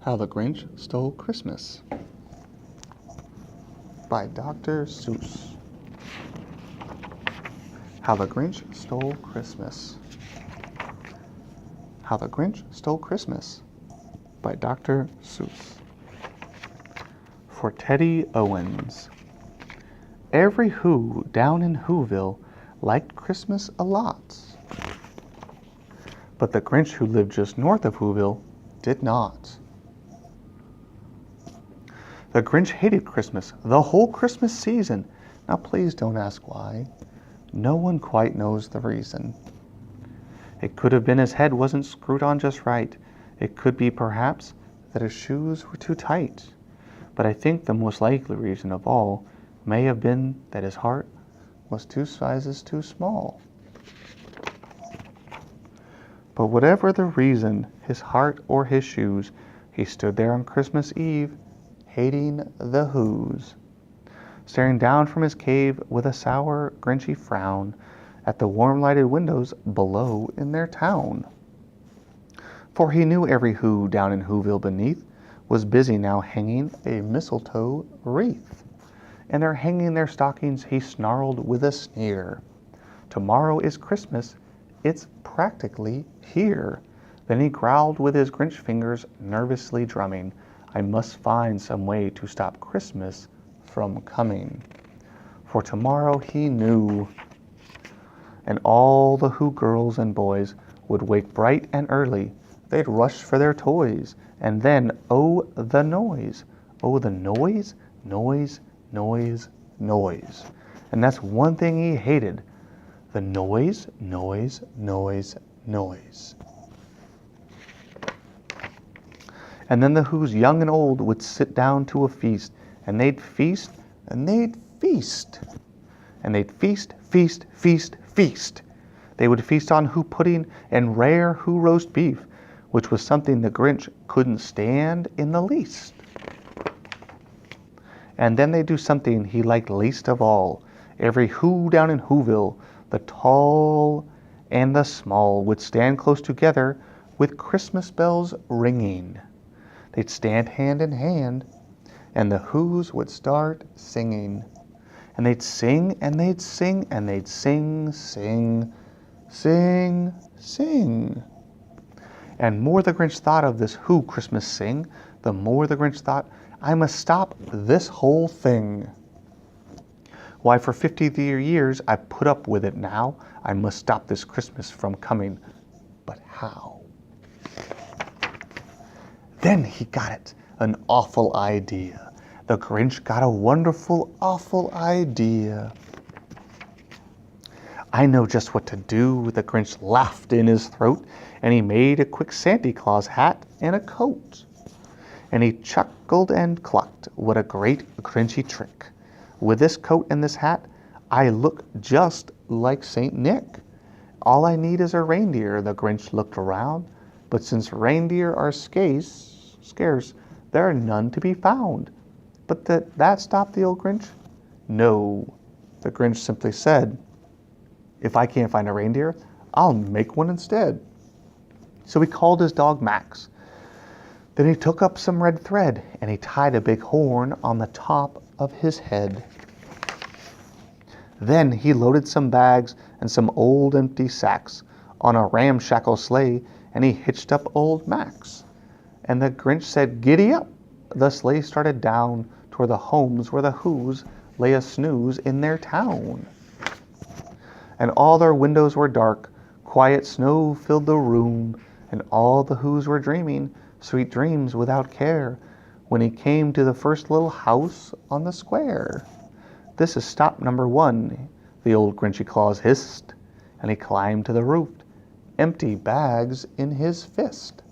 How the Grinch Stole Christmas by Dr. Seuss. How the Grinch Stole Christmas. How the Grinch Stole Christmas by Dr. Seuss. For Teddy Owens. Every Who down in Whoville liked Christmas a lot. But the Grinch who lived just north of Whoville did not. The Grinch hated Christmas, the whole Christmas season. Now please don't ask why. No one quite knows the reason. It could have been his head wasn't screwed on just right. It could be perhaps that his shoes were too tight. But I think the most likely reason of all may have been that his heart was 2 sizes too small. But whatever the reason, his heart or his shoes, he stood there on Christmas Eve, hating the Whos, staring down from his cave with a sour, grinchy frown at the warm-lighted windows below in their town. For he knew every Who down in Whoville beneath was busy now hanging a mistletoe wreath. And they're hanging their stockings, he snarled with a sneer. Tomorrow is Christmas, it's practically here. Then he growled with his Grinch fingers nervously drumming, I must find some way to stop Christmas from coming. For tomorrow he knew. And all the Who girls and boys would wake bright and early. They'd rush for their toys. And then, oh, the noise. Oh, the noise, noise, noise, noise. And that's one thing he hated. The noise, noise, noise, noise. And then the Who's young and old would sit down to a feast, and they'd feast, and they'd feast. And they'd feast, feast, feast, feast. They would feast on Who pudding and rare Who roast beef, which was something the Grinch couldn't stand in the least. And then they'd do something he liked least of all. Every Who down in Whoville, the tall and the small, would stand close together with Christmas bells ringing. They'd stand hand in hand, and the Whos would start singing. And they'd sing, and they'd sing, and they'd sing, sing, sing, sing. And more the Grinch thought of this Who Christmas sing, the more the Grinch thought, I must stop this whole thing. Why, for 50 years I've put up with it now. I must stop this Christmas from coming. But how? Then he got it, an awful idea. The Grinch got a wonderful, awful idea. I know just what to do, the Grinch laughed in his throat, and he made a quick Santa Claus hat and a coat. And he chuckled and clucked, what a great Grinchy trick. With this coat and this hat, I look just like Saint Nick. All I need is a reindeer, the Grinch looked around. But since reindeer are scarce, there are none to be found. But that stopped the old Grinch? No, the Grinch simply said, if I can't find a reindeer, I'll make one instead. So he called his dog Max. Then he took up some red thread and he tied a big horn on the top of his head. Then he loaded some bags and some old empty sacks on a ramshackle sleigh, and he hitched up old Max. And the Grinch said, giddy up. The sleigh started down toward the homes where the Whos lay a snooze in their town. And all their windows were dark, quiet snow filled the room, and all the Whos were dreaming sweet dreams without care when he came to the first little house on the square. This is stop number 1, the old Grinchy Claus hissed, and he climbed to the roof, empty bags in his fist.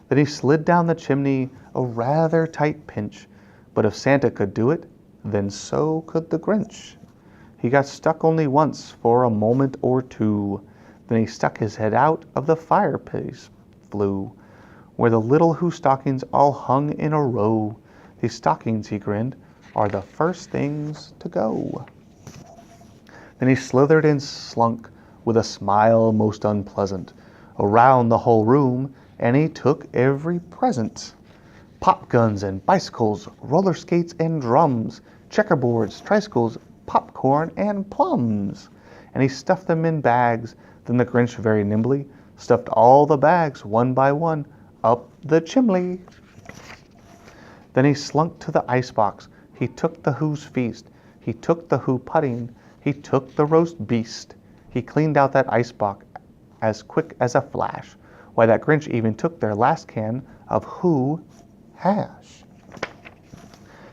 Then he slid down the chimney, a rather tight pinch, but if Santa could do it, then so could the Grinch. He got stuck only once for a moment or two, then he stuck his head out of the fireplace flue, where the little Who stockings all hung in a row. These stockings, he grinned, are the first things to go. Then he slithered and slunk with a smile most unpleasant around the whole room and he took every present. Pop guns and bicycles, roller skates and drums, checkerboards, tricycles, popcorn and plums. And he stuffed them in bags. Then the Grinch very nimbly stuffed all the bags one by one up the chimney. Then he slunk to the icebox. He took the Who's feast. He took the Who pudding. He took the roast beast. He cleaned out that icebox as quick as a flash. Why, that Grinch even took their last can of Who hash.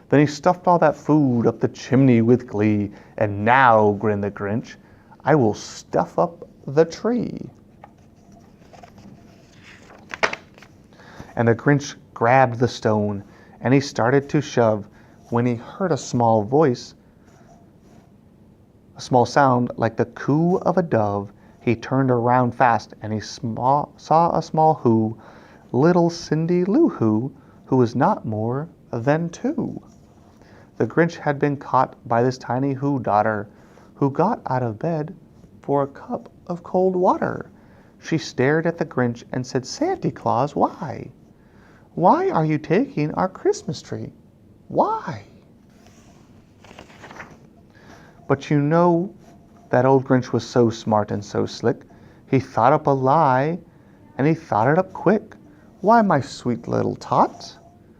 Then he stuffed all that food up the chimney with glee. And now, grinned the Grinch, I will stuff up the tree. And the Grinch grabbed the stone, and he started to shove, when he heard a small voice, a small sound like the coo of a dove. He turned around fast, and he saw a small Who, little Cindy Lou who was not more than 2. The Grinch had been caught by this tiny Who daughter, who got out of bed for a cup of cold water. She stared at the Grinch and said, Santa Claus, why? Why are you taking our Christmas tree? Why? But you know, that old Grinch was so smart and so slick. He thought up a lie, and he thought it up quick. Why, my sweet little tot,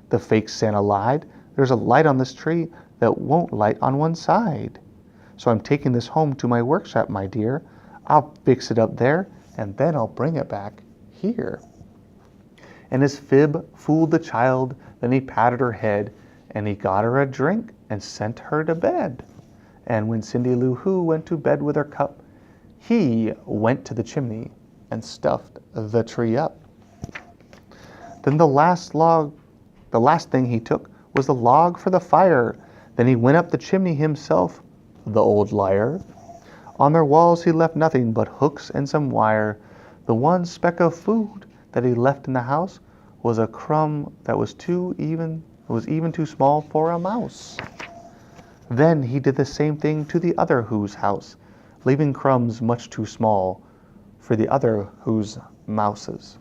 the fake Santa lied. There's a light on this tree that won't light on one side. So I'm taking this home to my workshop, my dear. I'll fix it up there, and then I'll bring it back here. And his fib fooled the child. Then he patted her head, and he got her a drink and sent her to bed. And when Cindy Lou Who went to bed with her cup, he went to the chimney and stuffed the tree up. Then the last thing he took was the log for the fire. Then he went up the chimney himself, the old liar. On their walls he left nothing but hooks and some wire. The one speck of food that he left in the house was a crumb that was even too small for a mouse. Then he did the same thing to the other Who's house, leaving crumbs much too small for the other Who's mouses.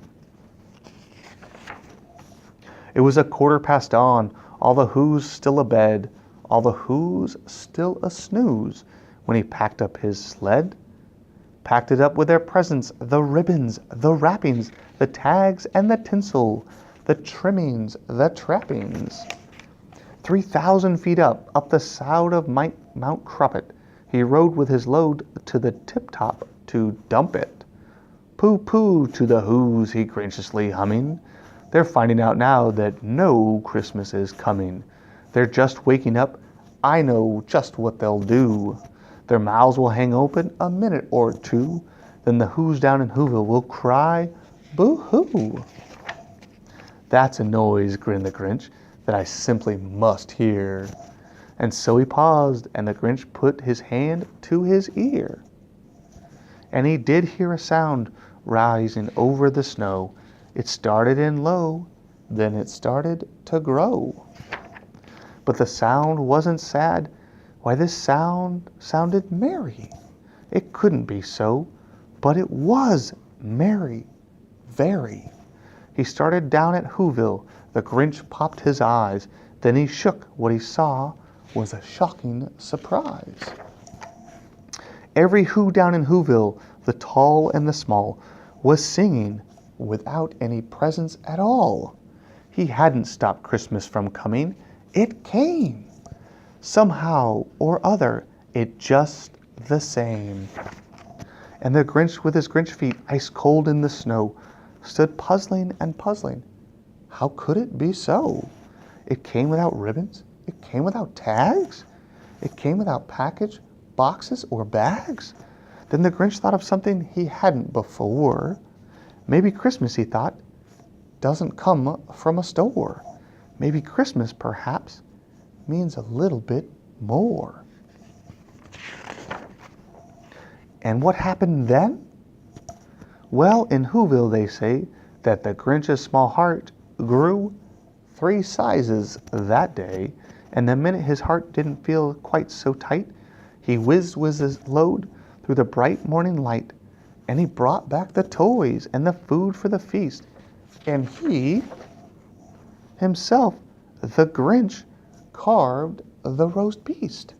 It was 1/4 dawn, all the Who's still abed, all the Who's still a snooze, when he packed up his sled. Packed it up with their presents, the ribbons, the wrappings, the tags and the tinsel, the trimmings, the trappings. 3,000 feet up the side of Mount Crumpet, he rode with his load to the tip-top to dump it. Pooh-pooh to the Who's, he graciously humming. They're finding out now that no Christmas is coming. They're just waking up. I know just what they'll do. Their mouths will hang open a minute or two. Then the Who's down in Whoville will cry, boo-hoo. That's a noise, grinned the Grinch, that I simply must hear. And so he paused, and the Grinch put his hand to his ear. And he did hear a sound rising over the snow. It started in low, then it started to grow. But the sound wasn't sad. Why, this sound sounded merry. It couldn't be so, but it was merry, very. He started down at Whoville. The Grinch popped his eyes. Then he shook. What he saw was a shocking surprise. Every Who down in Whoville, the tall and the small, was singing without any presents at all. He hadn't stopped Christmas from coming. It came. Somehow or other, it just the same. And the Grinch, with his Grinch feet ice cold in the snow, stood puzzling and puzzling. How could it be so? It came without ribbons. It came without tags. It came without package, boxes, or bags. Then the Grinch thought of something he hadn't before. Maybe Christmas, he thought, doesn't come from a store. Maybe Christmas, perhaps, means a little bit more. And what happened then? Well, in Whoville they say that the Grinch's small heart grew 3 sizes that day, and the minute his heart didn't feel quite so tight, he whizzed with his load through the bright morning light, and he brought back the toys and the food for the feast. And he himself, the Grinch, carved the roast beast.